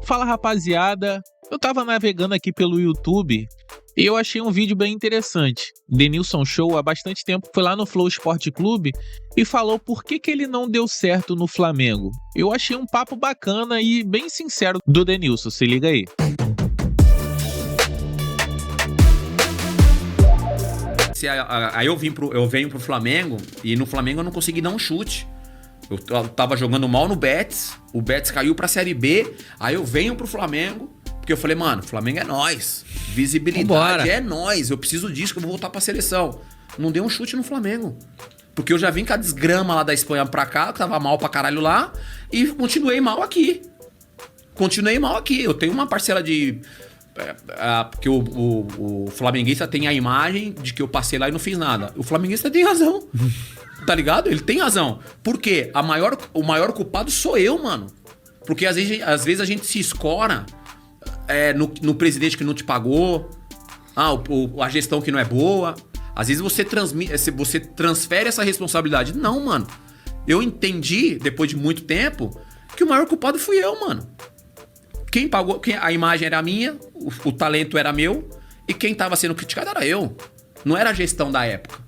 Fala, rapaziada. Eu tava navegando aqui pelo YouTube e eu achei um vídeo bem interessante. Denilson Show, há bastante tempo, foi lá no Flow Esporte Clube e falou por que ele não deu certo no Flamengo. Eu achei um papo bacana e bem sincero do Denilson, se liga aí. Aí eu venho pro Flamengo e no Flamengo eu não consegui dar um chute. Eu tava jogando mal no Betis, o Betis caiu pra Série B, aí eu venho pro Flamengo, porque eu falei, mano, Flamengo é nós, visibilidade é nós, eu preciso disso que eu vou voltar pra seleção. Não dei um chute no Flamengo, porque eu já vim com a desgrama lá da Espanha pra cá, que tava mal pra caralho lá, e continuei mal aqui. Eu tenho uma parcela de... porque o flamenguista tem a imagem de que eu passei lá e não fiz nada. O flamenguista tem razão. Tá ligado? Ele tem razão. Por quê? O maior culpado sou eu, mano. Porque às vezes a gente se escora no presidente que não te pagou, a gestão que não é boa. Às vezes você transfere essa responsabilidade. Não, mano. Eu entendi, depois de muito tempo, que o maior culpado fui eu, mano. Quem pagou, a imagem era minha, o talento era meu, e quem tava sendo criticado era eu. Não era a gestão da época.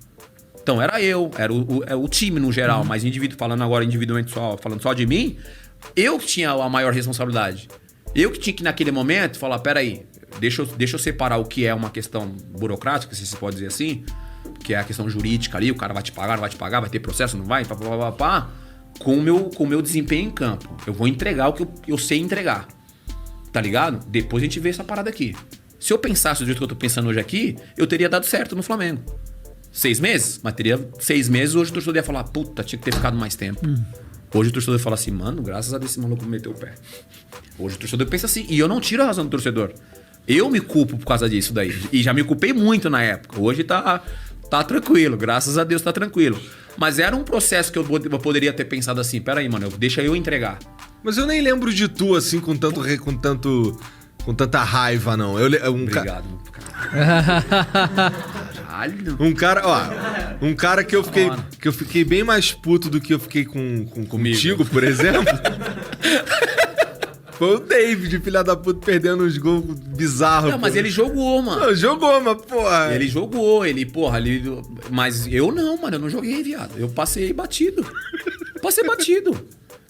Então era eu, era o time no geral, mas falando agora individualmente falando só de mim, eu que tinha a maior responsabilidade. Eu que tinha que naquele momento falar, peraí, deixa eu separar o que é uma questão burocrática, se se pode dizer assim, que é a questão jurídica ali, o cara vai te pagar, não vai te pagar, vai ter processo, não vai, com o meu desempenho em campo. Eu vou entregar o que eu sei entregar. Tá ligado? Depois a gente vê essa parada aqui. Se eu pensasse do jeito que eu tô pensando hoje aqui, eu teria dado certo no Flamengo. 6 meses? Mas teria 6 meses, hoje o torcedor ia falar, puta, tinha que ter ficado mais tempo. Hoje o torcedor fala assim, mano, graças a Deus esse maluco meteu o pé. Hoje o torcedor pensa assim, e eu não tiro a razão do torcedor. Eu me culpo por causa disso daí. E já me culpei muito na época. Hoje tá tranquilo, graças a Deus tá tranquilo. Mas era um processo que eu poderia ter pensado assim, peraí, mano, deixa eu entregar. Mas eu nem lembro de tu, assim, com tanta raiva, não. Obrigado, Caralho. Um cara que eu fiquei bem mais puto do que eu fiquei contigo, por exemplo. Foi o David, filha da puta, perdendo uns gols bizarros. Não, mas ele jogou, mano. Não, jogou, mas porra. Ele jogou, mas eu não, mano, eu não joguei, viado. Eu passei batido.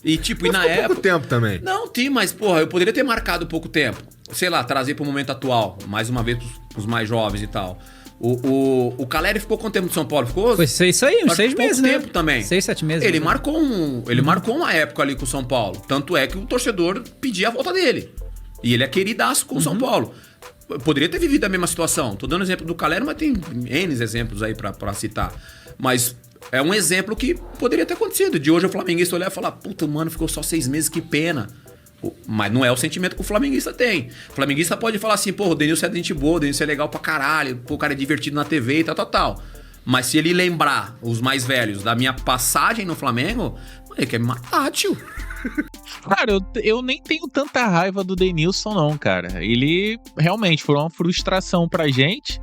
E tipo, mas e na ficou época... pouco tempo também. Não, mas porra, eu poderia ter marcado pouco tempo. Sei lá, trazer pro momento atual, mais uma vez pros mais jovens e tal. O Caleri ficou quanto tempo no São Paulo? Ficou? Foi isso aí, uns 6 meses, né? Tempo também. 6, 7 meses. Ele marcou uma época ali com o São Paulo. Tanto é que o torcedor pedia a volta dele. E ele é queridaço com o São Paulo. Eu poderia ter vivido a mesma situação. Tô dando exemplo do Caleri, mas tem N exemplos aí pra citar. Mas é um exemplo que poderia ter acontecido. De hoje o flamenguista olhar e falar, puta, mano, ficou só 6 meses, que pena. Mas não é o sentimento que o flamenguista tem. O flamenguista pode falar assim, pô, o Denilson é gente boa, o Denilson é legal pra caralho, pô, o cara é divertido na TV e tal. Mas se ele lembrar, os mais velhos, da minha passagem no Flamengo, ele quer me matar, tio. Cara, eu nem tenho tanta raiva do Denilson, não, cara. Ele realmente foi uma frustração pra gente.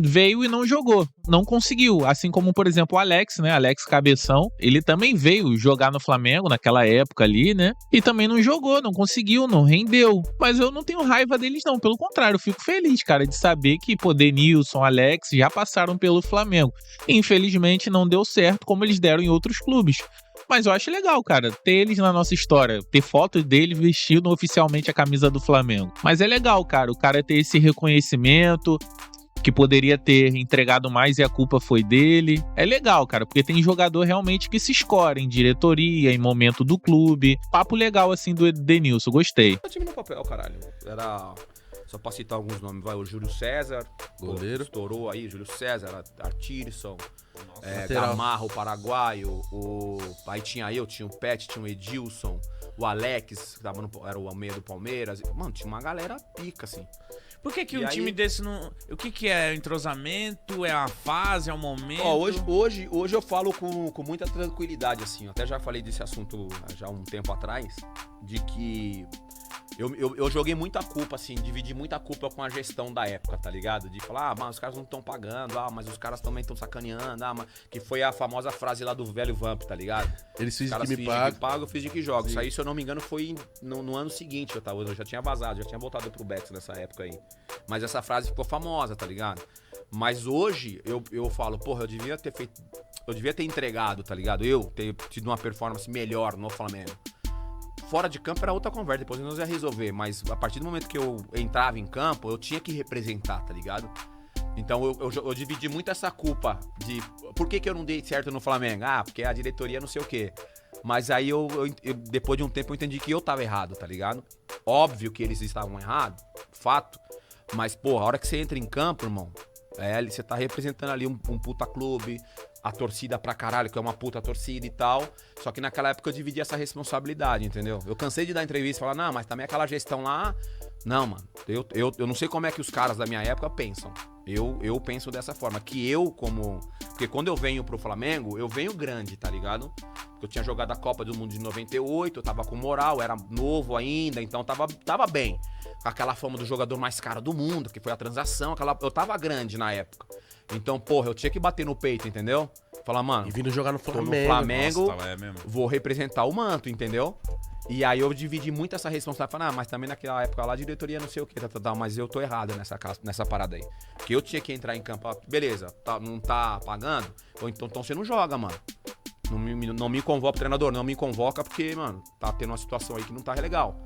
Veio e não jogou. Não conseguiu. Assim como, por exemplo, o Alex, né? Alex Cabeção. Ele também veio jogar no Flamengo naquela época ali, né? E também não jogou, não conseguiu, não rendeu. Mas eu não tenho raiva deles, não. Pelo contrário, eu fico feliz, cara, de saber que, pô, Denilson, Alex já passaram pelo Flamengo. Infelizmente, não deu certo como eles deram em outros clubes. Mas eu acho legal, cara, ter eles na nossa história, ter fotos dele vestindo oficialmente a camisa do Flamengo. Mas é legal, cara, o cara ter esse reconhecimento, que poderia ter entregado mais e a culpa foi dele. É legal, cara, porque tem jogador realmente que se escora em diretoria, em momento do clube. Papo legal, assim, do Denilson, gostei. O time no papel, caralho. Era... Só pra citar alguns nomes, vai o Júlio César, goleiro, estourou aí, Júlio César, Artirson, Gamarra, o paraguaio, aí tinha o Pet, tinha o Edilson, o Alex, que era o meia do Palmeiras. Mano, tinha uma galera pica, assim. Por que um time desse não... O que é entrosamento? É a fase? É o momento? Ó, hoje eu falo com muita tranquilidade, assim. Eu até já falei desse assunto já há um tempo atrás, de que Eu joguei muita culpa, assim, dividi muita culpa com a gestão da época, tá ligado? De falar, mas os caras não estão pagando, mas os caras também estão sacaneando, mas... Que foi a famosa frase lá do velho Vamp, tá ligado? Eles fingem que me pagam, eu fingi que jogo. Isso aí, se eu não me engano, foi no ano seguinte, eu já tinha vazado, já tinha voltado pro Betis nessa época aí. Mas essa frase ficou famosa, tá ligado? Mas hoje, eu falo, porra, eu devia ter entregado, tá ligado? Eu ter tido uma performance melhor no Flamengo. Fora de campo era outra conversa, depois nós ia resolver, mas a partir do momento que eu entrava em campo, eu tinha que representar, tá ligado? Então eu dividi muito essa culpa de por que eu não dei certo no Flamengo? Porque a diretoria não sei o quê. Mas aí eu depois de um tempo eu entendi que eu tava errado, tá ligado? Óbvio que eles estavam errados, fato, mas porra, a hora que você entra em campo, irmão, você tá representando ali um puta clube, a torcida pra caralho, que é uma puta torcida e tal. Só que naquela época eu dividi essa responsabilidade, entendeu? Eu cansei de dar entrevista e falar, não, mas também aquela gestão lá... Não, mano, eu não sei como é que os caras da minha época pensam. Eu penso dessa forma, que eu como... Porque quando eu venho pro Flamengo, eu venho grande, tá ligado? Porque eu tinha jogado a Copa do Mundo de 98, eu tava com moral, era novo ainda, então tava bem. Com aquela fama do jogador mais caro do mundo, que foi a transação, eu tava grande na época. Então, porra, eu tinha que bater no peito, entendeu? Falar, mano... E vindo jogar no Flamengo. Tô no Flamengo, Nossa, vou representar o manto, entendeu? E aí eu dividi muito essa responsabilidade. Falei, mas também naquela época lá, a diretoria não sei o que, mas eu tô errado nessa parada aí. Porque eu tinha que entrar em campo, beleza, não tá pagando? Ou então você não joga, mano. Não me convoca, treinador, não me convoca porque, mano, tá tendo uma situação aí que não tá legal.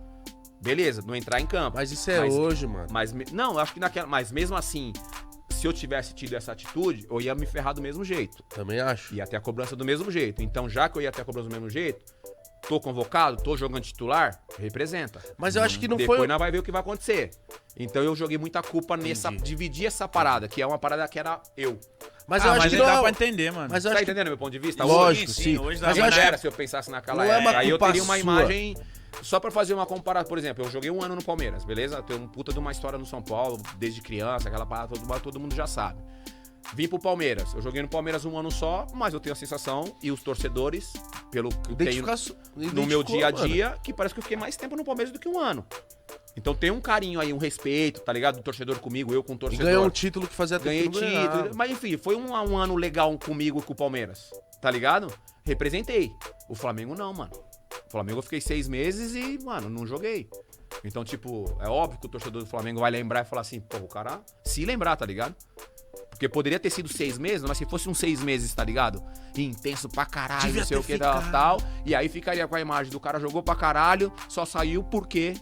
Beleza, não entrar em campo. Mas isso é hoje, mano. Não, eu acho que mas mesmo assim... Se eu tivesse tido essa atitude, eu ia me ferrar do mesmo jeito. Também acho. Ia ter a cobrança do mesmo jeito. Então, já que eu ia ter a cobrança do mesmo jeito, tô convocado, tô jogando titular, representa. Mas eu acho que não Depois foi... nós vai ver o que vai acontecer. Então, eu joguei muita culpa dividir essa parada, que é uma parada que era eu. Mas eu acho que não dá pra entender, mano. Mas eu tá acho entendendo meu ponto de vista? Lógico, sim. sim. Hoje Mas eu acho era se eu pensasse naquela não é uma época. Aí eu teria uma culpa imagem... Só pra fazer uma comparação, por exemplo, eu joguei um ano no Palmeiras, beleza? Eu tenho um puta de uma história no São Paulo, desde criança, aquela parada, todo mundo já sabe. Vim pro Palmeiras. Eu joguei no Palmeiras um ano só, mas eu tenho a sensação, e os torcedores, pelo que eu tenho no meu dia a dia, que parece que eu fiquei mais tempo no Palmeiras do que um ano. Então tem um carinho aí, um respeito, tá ligado? Do torcedor comigo, eu com o torcedor. E ganhou um título que fazia tempo que não ganhava. Mas enfim, foi um ano legal comigo com o Palmeiras, tá ligado? Representei. O Flamengo não, mano. O Flamengo eu fiquei 6 meses e, mano, não joguei. Então, tipo, é óbvio que o torcedor do Flamengo vai lembrar e falar assim, pô, o cara se lembrar, tá ligado? Porque poderia ter sido 6 meses, mas se fosse uns 6 meses, tá ligado? Intenso pra caralho, devia não sei o que, tal. E aí ficaria com a imagem do cara jogou pra caralho, só saiu porque...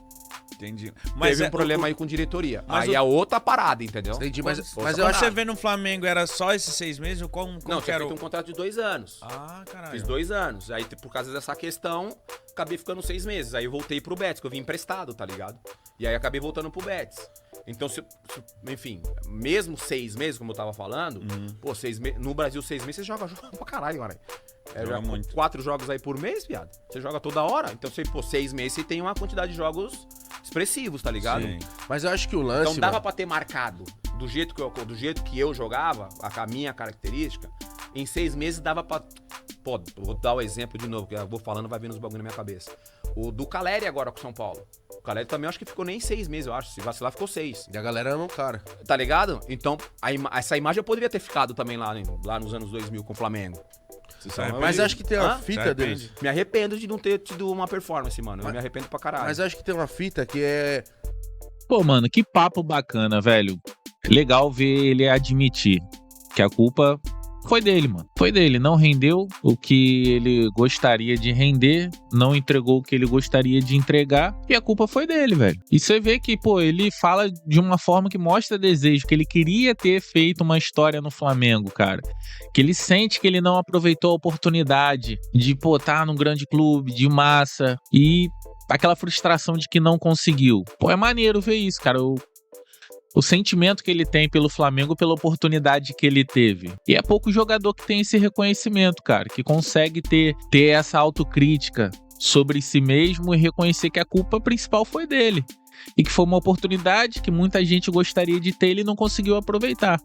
Entendi. Mas teve um problema aí com diretoria. Aí é outra parada, entendeu? Entendi, mas eu acho que você vê no Flamengo era só esses 6 meses? Como não, tinha feito um contrato de 2 anos. Ah, caralho. Fiz 2 anos. Aí, por causa dessa questão, acabei ficando 6 meses. Aí eu voltei pro Betis, que eu vim emprestado, tá ligado? E aí acabei voltando pro Betis. Então, enfim, mesmo 6 meses, como eu tava falando, pô, 6 meses. No Brasil, 6 meses, você joga pra caralho, cara. Joga muito. 4 jogos aí por mês, viado. Você joga toda hora. Então, você, pô, 6 meses você tem uma quantidade de jogos expressivos, tá ligado? Sim. Mas eu acho que o lance... Então dava pra ter marcado. Do jeito que eu jogava, a minha característica, em 6 meses dava pra... Pô, vou dar o exemplo de novo, que eu vou falando, vai vir uns bagulho na minha cabeça. O do Caleri agora com o São Paulo. O Caleri também acho que ficou nem 6 meses, eu acho. Se vacilar, ficou 6. E a galera ama o cara. Tá ligado? Então, essa imagem eu poderia ter ficado também lá nos anos 2000 com o Flamengo. Mas acho que tem uma fita deles. Me arrependo de não ter tido uma performance, mano. Eu me arrependo pra caralho. Mas acho que tem uma fita que é... Pô, mano, que papo bacana, velho. Legal ver ele admitir que a culpa foi dele, mano. Foi dele. Não rendeu o que ele gostaria de render, não entregou o que ele gostaria de entregar, e a culpa foi dele, velho. E você vê que, pô, ele fala de uma forma que mostra desejo, que ele queria ter feito uma história no Flamengo, cara. Que ele sente que ele não aproveitou a oportunidade de, pô, tá num grande clube, de massa, e aquela frustração de que não conseguiu. Pô, é maneiro ver isso, cara. O sentimento que ele tem pelo Flamengo, pela oportunidade que ele teve. E é pouco jogador que tem esse reconhecimento, cara, que consegue ter essa autocrítica sobre si mesmo e reconhecer que a culpa principal foi dele. E que foi uma oportunidade que muita gente gostaria de ter e ele não conseguiu aproveitar.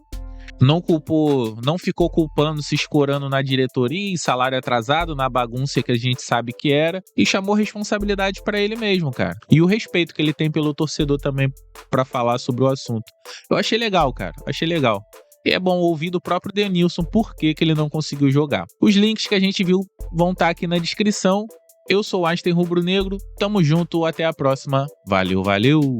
Não ficou culpando, se escorando na diretoria, em salário atrasado, na bagunça que a gente sabe que era, e chamou responsabilidade pra ele mesmo, cara. E o respeito que ele tem pelo torcedor também pra falar sobre o assunto. Eu achei legal, cara, achei legal. E é bom ouvir do próprio Denilson por que ele não conseguiu jogar. Os links que a gente viu vão estar aqui na descrição. Eu sou o Einstein Rubro Negro, tamo junto, até a próxima. Valeu, valeu!